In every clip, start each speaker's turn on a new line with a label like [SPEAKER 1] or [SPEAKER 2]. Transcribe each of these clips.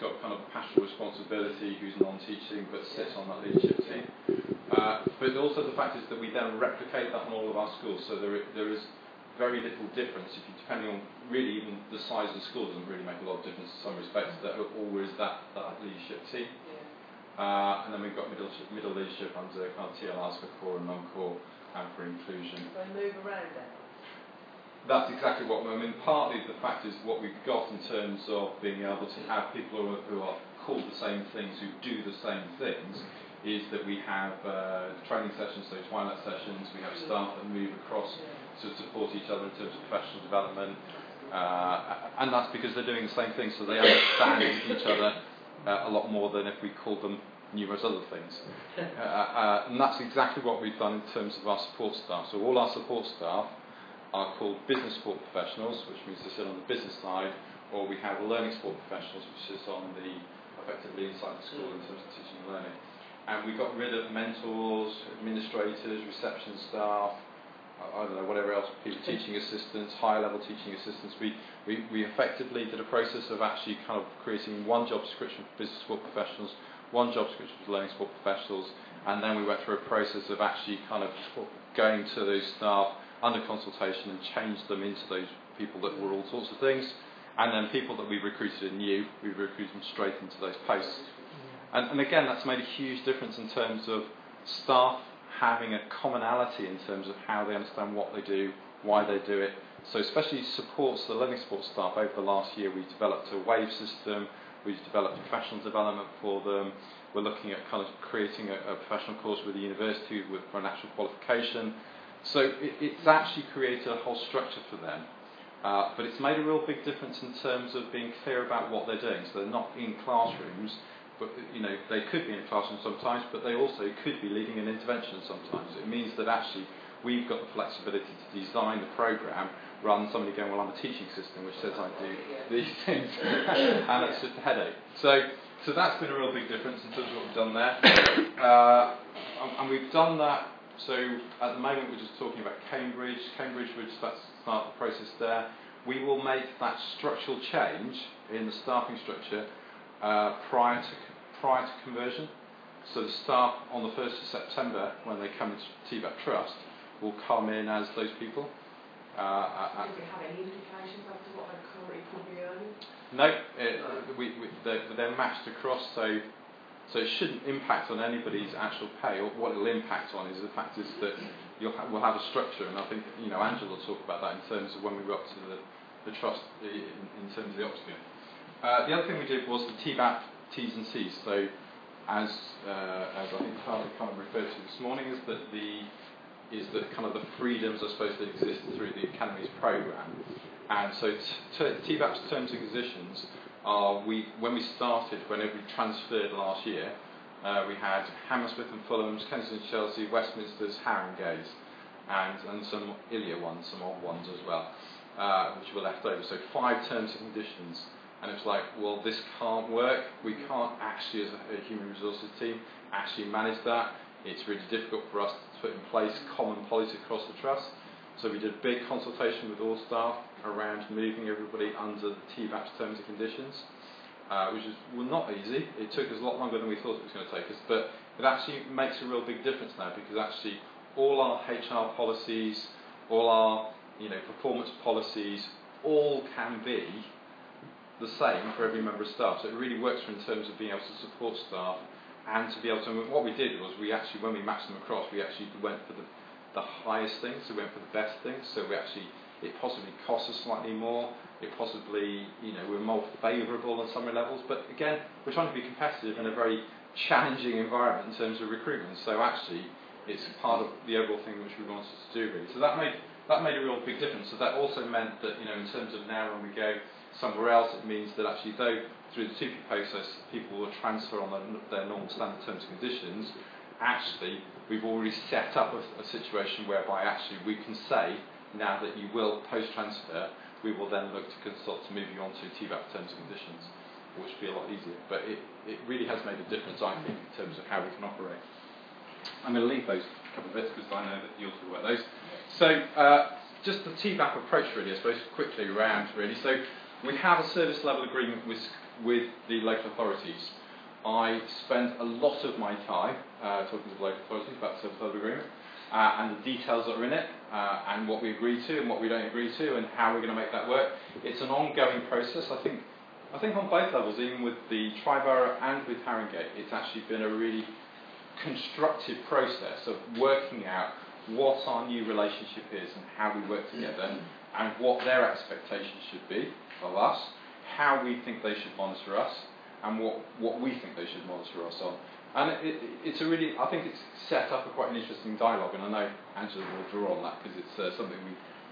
[SPEAKER 1] got kind of pastoral responsibility, who's non-teaching but sits on that leadership team. But also the fact is that we then replicate that in all of our schools, so there is very little difference, depending on really even the size of the school doesn't really make a lot of difference in some respects, that always that leadership team. And then we've got middle leadership under kind of TLRs for core and non-core and for inclusion.
[SPEAKER 2] So they move around then?
[SPEAKER 1] That's exactly what I mean. Partly the fact is what we've got in terms of being able to have people who are called the same things, who do the same things, is that we have training sessions, so twilight sessions, we have staff that move across to support each other in terms of professional development, and that's because they're doing the same thing, so they understand each other a lot more than if we called them numerous other things. And that's exactly what we've done in terms of our support staff. So all our support staff are called business support professionals, which means they sit on the business side, or we have learning support professionals, which is on the effectively inside the school in terms of teaching and learning. And we got rid of mentors, administrators, reception staff, I don't know, whatever else, people, teaching assistants, higher level teaching assistants. We effectively did a process of actually kind of creating one job description for business support professionals, one job description for learning support professionals, and then we went through a process of actually kind of going to those staff under consultation and changed them into those people that were all sorts of things. And then people that we recruited new, we recruited them straight into those posts. And again, that's made a huge difference in terms of staff having a commonality in terms of how they understand what they do, why they do it. So especially supports the learning support staff. Over the last year, we've developed a wave system, we've developed professional development for them. We're looking at kind of creating a professional course with the university for an actual qualification. So it's actually created a whole structure for them. But it's made a real big difference in terms of being clear about what they're doing. So they're not in classrooms, but they could be in a classroom sometimes, but they also could be leading an intervention sometimes. It means that actually we've got the flexibility to design the programme rather than somebody going, well, I'm a teaching system which says I do these things, and it's just a headache. So that's been a real big difference in terms of what we've done there. And we've done that. So at the moment we're just talking about Cambridge. We're just about to start the process there. We will make that structural change in the staffing structure prior to conversion. So the staff on the 1st of September, when they come into TBAP Trust, will come in as those people.
[SPEAKER 2] Does it have any indications as to what they currently could be earning?
[SPEAKER 1] No, they're matched across, so it shouldn't impact on anybody's actual pay. Or what it will impact on is the fact is that we'll have a structure, and I think Angela will talk about that in terms of when we got to the trust in terms of the Oxford. The other thing we did was the TBAP T's and C's. So as I think Carly kind of referred to this morning, is that kind of the freedoms I suppose that exist through the Academy's programme. And so TBAP's terms and conditions are, when we transferred last year, we had Hammersmith and Fulham's, Kensington and Chelsea, Westminster's, Haringey's, and some ILIA ones, some odd ones as well, which were left over. So 5 terms and conditions. And it's like, well, this can't work. We can't actually, as a human resources team, actually manage that. It's really difficult for us to put in place common policy across the trust. So we did a big consultation with all staff around moving everybody under the TBAP's terms and conditions, which is not easy. It took us a lot longer than we thought it was going to take us, but it actually makes a real big difference now, because actually all our HR policies, all our performance policies, all can be the same for every member of staff. So it really works in terms of being able to support staff and to be able to. And what we did was when we matched them across, we actually went for the highest things. So we went for the best things. So it possibly cost us slightly more. It possibly we're more favourable on some levels. But again, we're trying to be competitive in a very challenging environment in terms of recruitment. So actually, it's part of the overall thing which we wanted to do really. So that made a real big difference. So that also meant that in terms of now when we go somewhere else, it means that actually though through the 2P process people will transfer on their normal standard terms and conditions, actually we've already set up a situation whereby actually we can say now that you will post-transfer, we will then look to consult to move you on to TBAP terms and conditions, which will be a lot easier. But it really has made a difference, I think, in terms of how we can operate. I'm going to leave those couple of bits because I know that you'll talk about those. So just the TBAP approach really, I suppose, quickly around really. So we have a service level agreement with with the local authorities. I spend a lot of my time talking to the local authorities about the service level agreement and the details that are in it and what we agree to and what we don't agree to and how we're going to make that work. It's an ongoing process. I think on both levels, even with the Triborough and with Haringey, it's actually been a really constructive process of working out what our new relationship is and how we work together and what their expectations should be of us, how we think they should monitor us, and what we think they should monitor us on. And it's a really, I think it's set up a quite an interesting dialogue, and I know Angela will draw on that because it's something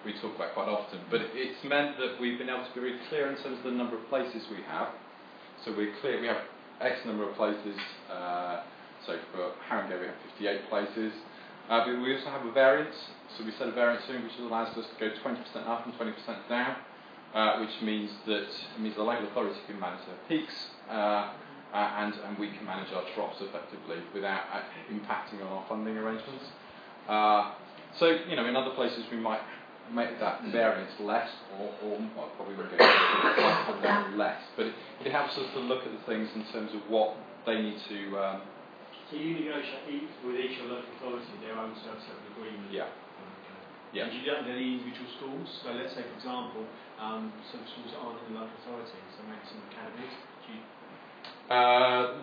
[SPEAKER 1] we talk about quite often, but it's meant that we've been able to be really clear in terms of the number of places we have. So we're clear, we have X number of places, so for Haringey we have 58 places, but we also have a variance, so we set a variance in which allows us to go 20% up and 20% down, which means that the local authority can manage their peaks, and we can manage our troughs effectively without impacting on our funding arrangements. So, in other places we might make that variance less, or probably won't go less, but it helps us to look at the things in terms of what they need to.
[SPEAKER 3] So you negotiate with each of the local authority their own service level agreement?
[SPEAKER 1] Yeah.
[SPEAKER 3] Okay.
[SPEAKER 1] Yeah.
[SPEAKER 3] And you don't know the individual schools? So let's say, for example, some schools that aren't in the local authority, so maybe some academies.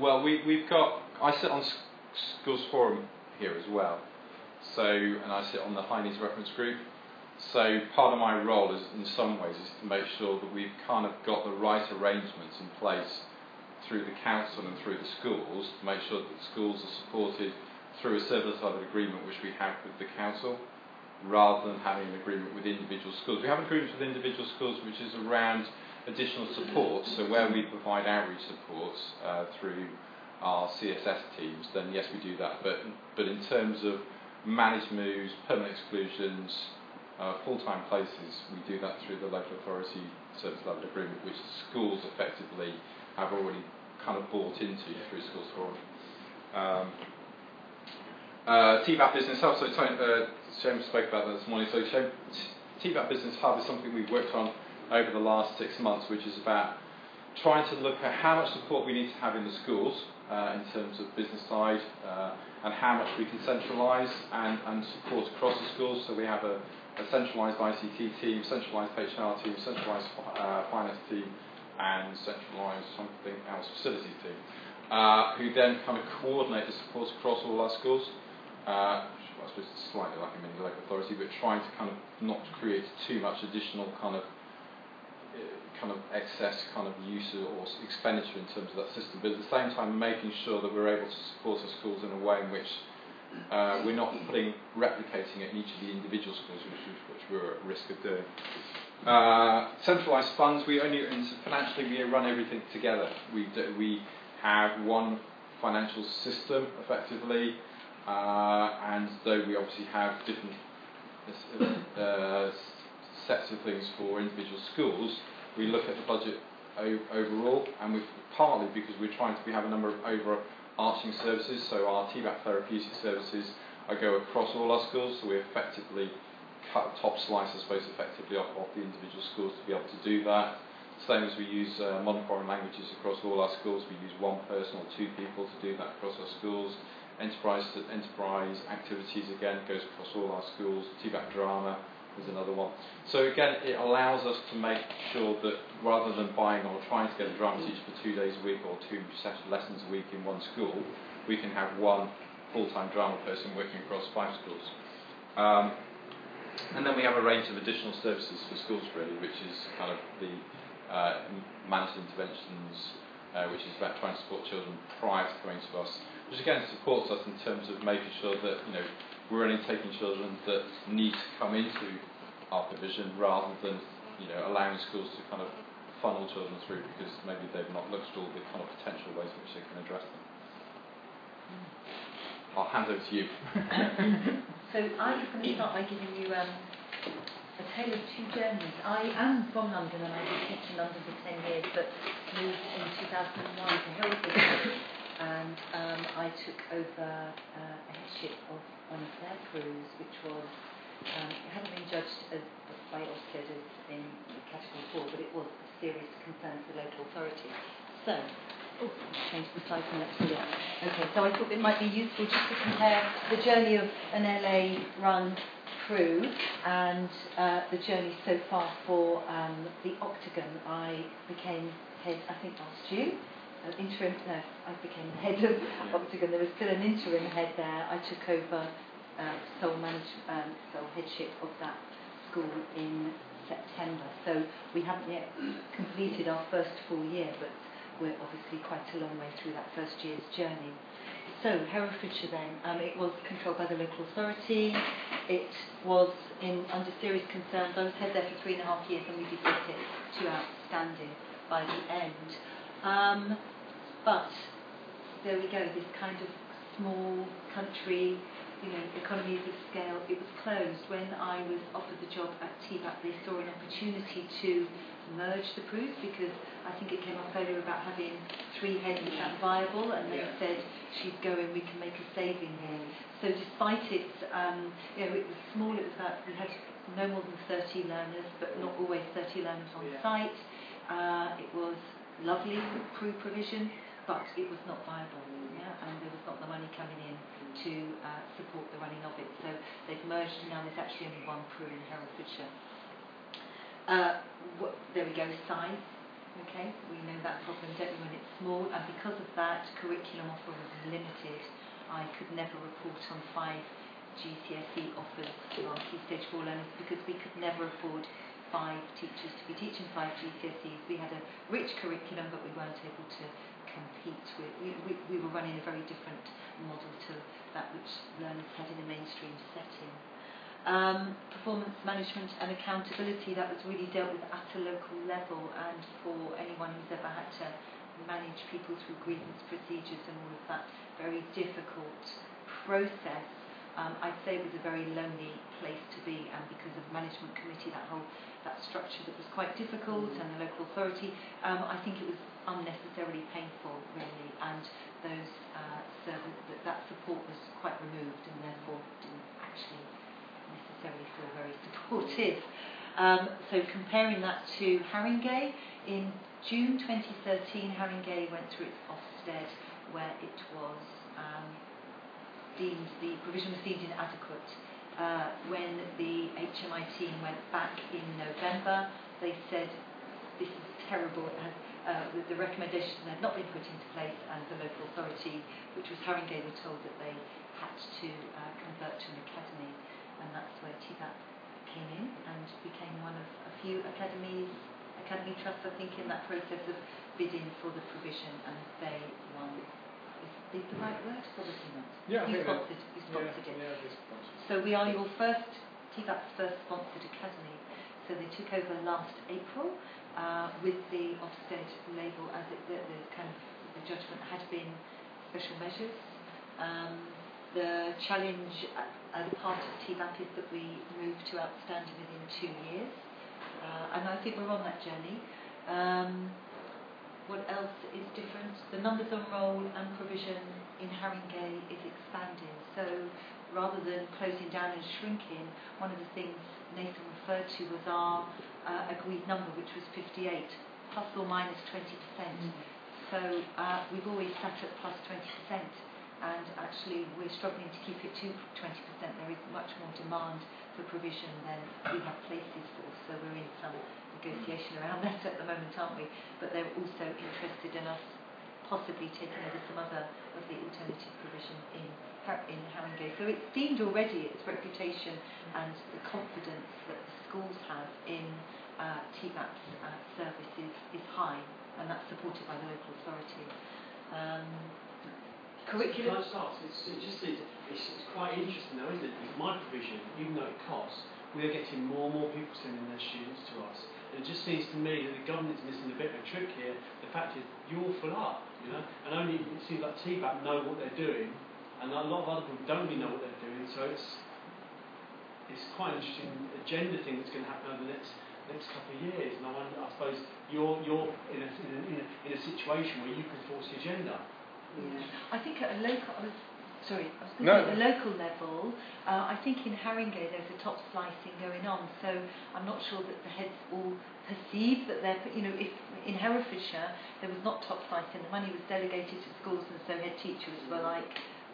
[SPEAKER 1] Well, we've got. I sit on Schools Forum here as well. So, and I sit on the High Needs Reference Group. So part of my role is, in some ways, is to make sure that we've kind of got the right arrangements in place through the council and through the schools to make sure that schools are supported through a service level agreement which we have with the council, rather than having an agreement with individual schools. We have agreements with individual schools which is around additional support, so where we provide outreach supports through our CSS teams, then yes, we do that. But in terms of managed moves, permanent exclusions, full-time places, we do that through the local authority service level agreement, which the schools effectively have already kind of bought into through Schools Forum. TBAP Business Hub, so Shane spoke about that this morning. So TBAP Business Hub is something we've worked on over the last 6 months, which is about trying to look at how much support we need to have in the schools in terms of business side, and how much we can centralise and support across the schools. So we have a centralised ICT team, centralised HR team, centralised finance team, and centralised something else facilities team, who then kind of coordinate the support across all our schools. I suppose it's slightly like a mini local authority, but trying to kind of not create too much additional kind of excess kind of use or expenditure in terms of that system, but at the same time making sure that we're able to support our schools in a way in which we're not replicating it in each of the individual schools, which we're at risk of doing. Centralised funds, financially we run everything together. We have one financial system effectively, and though we obviously have different sets of things for individual schools, we look at the budget overall, and partly because we have a number of overarching services, so our TBAP therapeutic services go across all our schools, so we effectively cut a top slice, I suppose, effectively off the individual schools to be able to do that. Same as we use modern foreign languages across all our schools, we use one person or two people to do that across our schools. Enterprise activities, again, goes across all our schools. TBAP drama is another one. So again, it allows us to make sure that rather than buying or trying to get a drama teacher for 2 days a week or 2 session lessons a week in one school, we can have one full-time drama person working across 5 schools. And then we have a range of additional services for schools, really, which is kind of the managed interventions, which is about trying to support children prior to coming to us, which again supports us in terms of making sure that we're only taking children that need to come into our provision, rather than allowing schools to kind of funnel children through because maybe they've not looked at all the kind of potential ways in which they can address them. I'll hand over to you.
[SPEAKER 4] So I was going to start by giving you a tale of 2 journeys. I am from London and I did teach in London for 10 years, but moved in 2001 to Helsinki, and I took over a headship of one of their crews, which was, it hadn't been judged by Ofsted as in category 4, but it was a serious concern for the local authority. So, change the slide from left to right. Okay, so I thought it might be useful just to compare the journey of an LA run through and the journey so far for the Octagon. I became head, I think last June. I became the head of Octagon. There was still an interim head there. I took over sole headship of that school in September. So we haven't yet completed our first full year, but we're obviously quite a long way through that first year's journey. So Herefordshire then, it was controlled by the local authority. It was under serious concerns. I was head there for 3.5 years, and we did get it to outstanding by the end. But there we go, this kind of small country, economies of scale. It was closed. When I was offered the job at TBAP, they saw an opportunity to merge the PRUs, because I think it came up earlier about having 3 heads is that viable, and they said, she's going, we can make a saving here. So despite it, it was small. It was we had no more than 30 learners, but not always 30 learners on site. It was lovely PRU provision, but it was not viable, and there was not the money coming in to support the running of it. So they've merged, and now there's actually only 1 PRU in Herefordshire. There we go, size. Okay, we know that problem, don't we, when it's small, and because of that, curriculum offer was limited. I could never report on 5 GCSE offers to our Key Stage 4 learners, because we could never afford 5 teachers to be teaching 5 GCSEs. We had a rich curriculum, but we weren't able to compete with. We were running a very different model to that which learners had in a mainstream setting. Performance management and accountability, that was really dealt with at a local level, and for anyone who's ever had to manage people through grievance procedures and all of that very difficult process, I'd say it was a very lonely place to be, and because of management committee, that structure that was quite difficult, and the local authority, I think it was unnecessarily painful, really, and those that support was quite removed, and therefore didn't actually necessarily feel very supportive. So comparing that to Haringey, in June 2013, Haringey went through its Ofsted, where it was the provision was deemed inadequate. When the HMI team went back in November, they said this is terrible. The recommendations had not been put into place, and the local authority, which was Haringey, were told that they had to convert to an academy, and that's where TBAP came in and became one of a few academy trusts, I think, in that process of bidding for the provision, and they won. Is the right word? Probably not.
[SPEAKER 3] Yeah,
[SPEAKER 4] you sponsored it. So we are your TBAP's first sponsored academy. So they took over last April with the Ofsted label, as the judgment had been special measures. The challenge as part of TBAP is that we move to outstanding within 2 years, and I think we're on that journey. What else is different? The numbers on roll and provision in Haringey is expanding. So rather than closing down and shrinking, one of the things Nathan referred to was our agreed number, which was 58, plus or minus 20%. So we've always sat at plus 20%, and actually we're struggling to keep it to 20%. There is much more demand for provision than we have places for, so we're in some negotiation around that at the moment, aren't we? But they're also interested in us possibly taking over some other of the alternative provision in Haringey. So it's deemed already, its reputation and the confidence that the schools have in TBAP's services is high, and that's supported by the local authority. Curriculum.
[SPEAKER 3] Can I just ask, it's quite interesting though, isn't it? Because my provision, even though it costs, we are getting more and more people sending their students to us. And it just seems to me that the government's missing a bit of a trick here. The fact is, you're all full up, and only it seems like TBAP know what they're doing, and a lot of other people don't really know what they're doing. So it's quite an interesting agenda thing that's going to happen over the next couple of years. And I suppose you're in a situation where you can force the agenda.
[SPEAKER 4] Yeah. I think at a local, I was sorry, I was going to say at the local level, I think in Haringey there's a top slicing going on, so I'm not sure that the heads all perceive that they're, if in Herefordshire there was not top slicing, the money was delegated to schools, and so head teachers were like,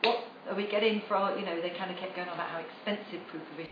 [SPEAKER 4] what are we getting for, they kind of kept going on about how expensive proof of